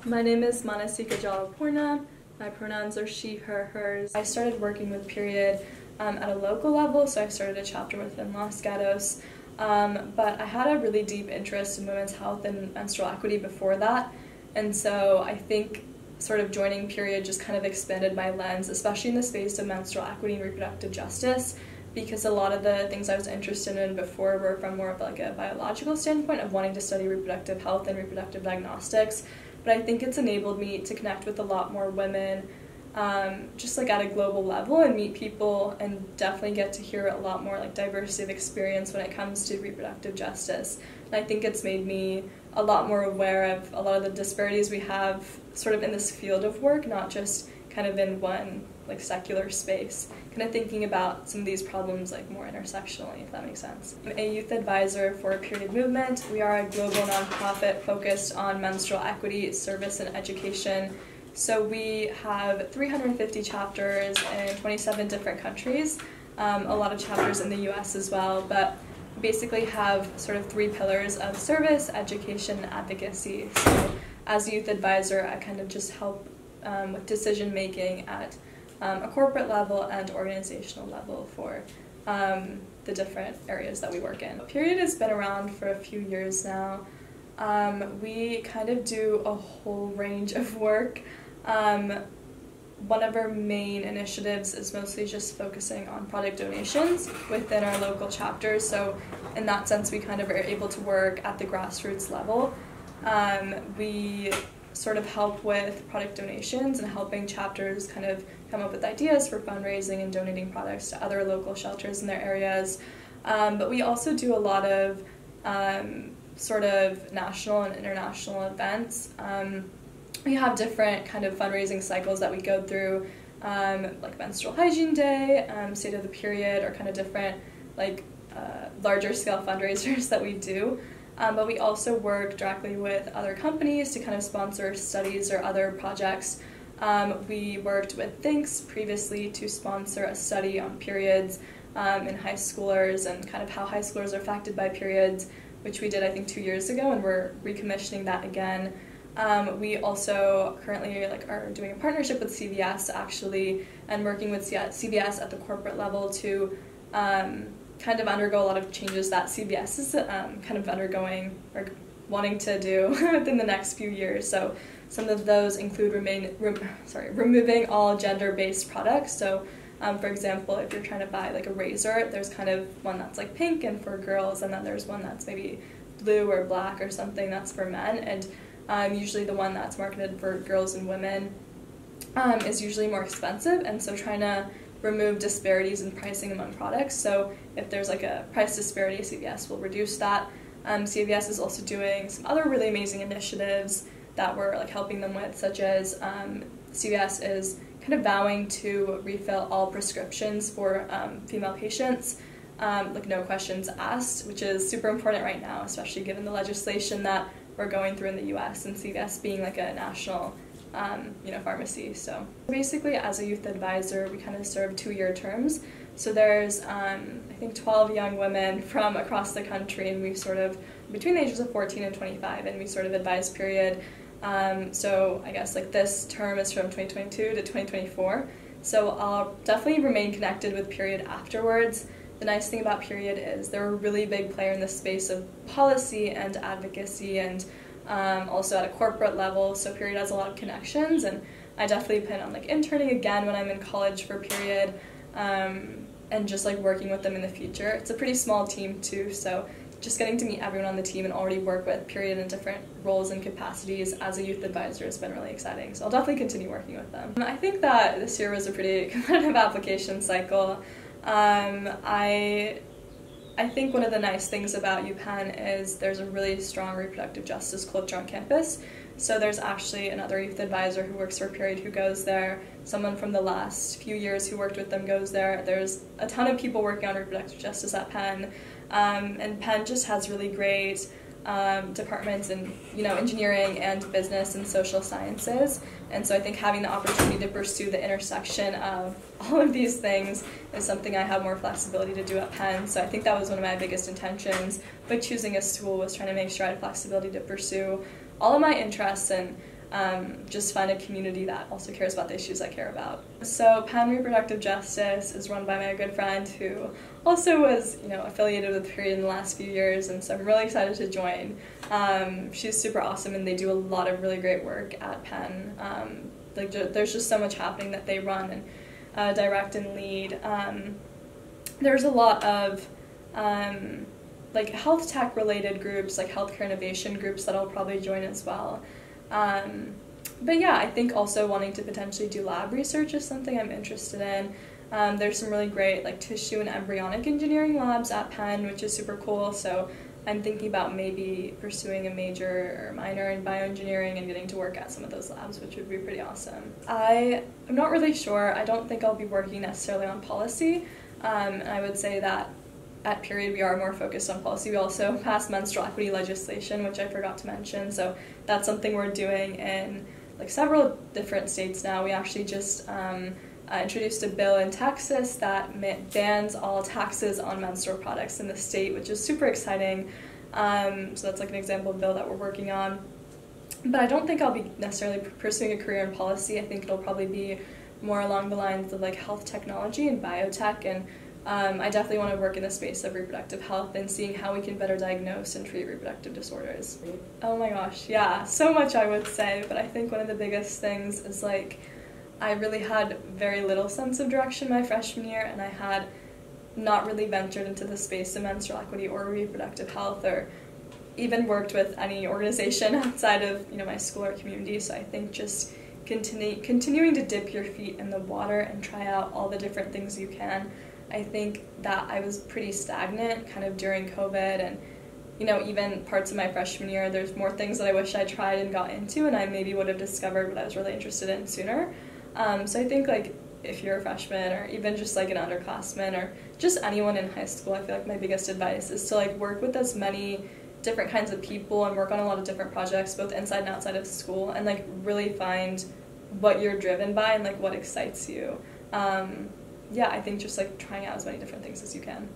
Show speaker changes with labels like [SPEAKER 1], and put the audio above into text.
[SPEAKER 1] My name is Manasi Gajjalapurna. My pronouns are she, her, hers. I started working with period at a local level, so I started a chapter within Los Gatos. But I had a really deep interest in women's health and menstrual equity before that, and so I think sort of joining period just kind of expanded my lens, especially in the space of menstrual equity and reproductive justice, because a lot of the things I was interested in before were from more of like a biological standpoint of wanting to study reproductive health and reproductive diagnostics. But I think it's enabled me to connect with a lot more women, just like at a global level, and meet people and definitely get to hear a lot more like diversity of experience when it comes to reproductive justice. And I think it's made me a lot more aware of a lot of the disparities we have sort of in this field of work, not just kind of in one like secular space, kind of thinking about some of these problems like more intersectionally, if that makes sense. I'm a youth advisor for Period Movement. We are a global nonprofit focused on menstrual equity, service, and education. So we have 350 chapters in 27 different countries, a lot of chapters in the US as well, but basically have sort of three pillars of service, education, and advocacy. So as a youth advisor, I kind of just help with decision making at a corporate level and organizational level for the different areas that we work in. Period has been around for a few years now. We kind of do a whole range of work. One of our main initiatives is mostly just focusing on product donations within our local chapters, so in that sense we kind of are able to work at the grassroots level. We sort of help with product donations and helping chapters kind of come up with ideas for fundraising and donating products to other local shelters in their areas. But we also do a lot of sort of national and international events. We have different kind of fundraising cycles that we go through, like Menstrual Hygiene Day, State of the Period, or kind of different like larger scale fundraisers that we do. But we also work directly with other companies to kind of sponsor studies or other projects. We worked with Thinks previously to sponsor a study on periods in high schoolers and kind of how high schoolers are affected by periods, which we did I think 2 years ago, and we're recommissioning that again. We also currently are doing a partnership with CVS actually, and working with CVS at the corporate level to kind of undergo a lot of changes that CVS is kind of undergoing or wanting to do within the next few years. So some of those include removing all gender-based products. So for example, if you're trying to buy like a razor, there's kind of one that's like pink and for girls, and then there's one that's maybe blue or black or something that's for men. And usually the one that's marketed for girls and women is usually more expensive, and so trying to remove disparities in pricing among products. So if there's like a price disparity, CVS will reduce that. CVS is also doing some other really amazing initiatives that we're like helping them with, such as CVS is kind of vowing to refill all prescriptions for female patients, like no questions asked, which is super important right now, especially given the legislation that we're going through in the US, and CVS being like a national pharmacy. So basically, as a youth advisor, we kind of serve 2-year terms. So there's, I think 12 young women from across the country, and we sort of, between the ages of 14 and 25, and we sort of advise period. So I guess like this term is from 2022 to 2024. So I'll definitely remain connected with period afterwards. The nice thing about period is they're a really big player in the space of policy and advocacy, and also at a corporate level, so period has a lot of connections, and I definitely plan on like interning again when I'm in college for period, and just like working with them in the future. It's a pretty small team too, so just getting to meet everyone on the team and already work with period in different roles and capacities as a youth advisor has been really exciting, so I'll definitely continue working with them. I think that this year was a pretty competitive application cycle. I think one of the nice things about UPenn is there's a really strong reproductive justice culture on campus. So there's actually another youth advisor who works for Period who goes there. Someone from the last few years who worked with them goes there. There's a ton of people working on reproductive justice at Penn. And Penn just has really great departments in engineering and business and social sciences, and so I think having the opportunity to pursue the intersection of all of these things is something I have more flexibility to do at Penn. So I think that was one of my biggest intentions, but choosing a school was trying to make sure I had flexibility to pursue all of my interests, and just find a community that also cares about the issues I care about. So Penn Reproductive Justice is run by my good friend who also was, affiliated with Period in the last few years, and so I'm really excited to join. She's super awesome, and they do a lot of really great work at Penn. There's just so much happening that they run and direct and lead. There's a lot of health tech related groups, like healthcare innovation groups that I'll probably join as well. But yeah, I think also wanting to potentially do lab research is something I'm interested in. There's some really great tissue and embryonic engineering labs at Penn, which is super cool. So I'm thinking about maybe pursuing a major or minor in bioengineering and getting to work at some of those labs, which would be pretty awesome. I'm not really sure. I don't think I'll be working necessarily on policy. And I would say that at Period we are more focused on policy. We also passed menstrual equity legislation, which I forgot to mention. So that's something we're doing in several different states now. We actually just introduced a bill in Texas that bans all taxes on menstrual products in the state, which is super exciting. So that's an example of a bill that we're working on. But I don't think I'll be necessarily pursuing a career in policy. I think it'll probably be more along the lines of health technology and biotech, and I definitely want to work in the space of reproductive health and seeing how we can better diagnose and treat reproductive disorders. Oh my gosh, yeah, so much I would say, but I think one of the biggest things is I really had very little sense of direction my freshman year, and I had not really ventured into the space of menstrual equity or reproductive health, or even worked with any organization outside of my school or community. So I think just continuing to dip your feet in the water and try out all the different things you can. I think that I was pretty stagnant kind of during COVID, and even parts of my freshman year, there's more things that I wish I tried and got into, and I maybe would have discovered what I was really interested in sooner. So I think if you're a freshman, or even just an underclassman, or just anyone in high school, I feel my biggest advice is to work with as many different kinds of people and work on a lot of different projects, both inside and outside of school, and really find what you're driven by and what excites you. Yeah, I think just trying out as many different things as you can.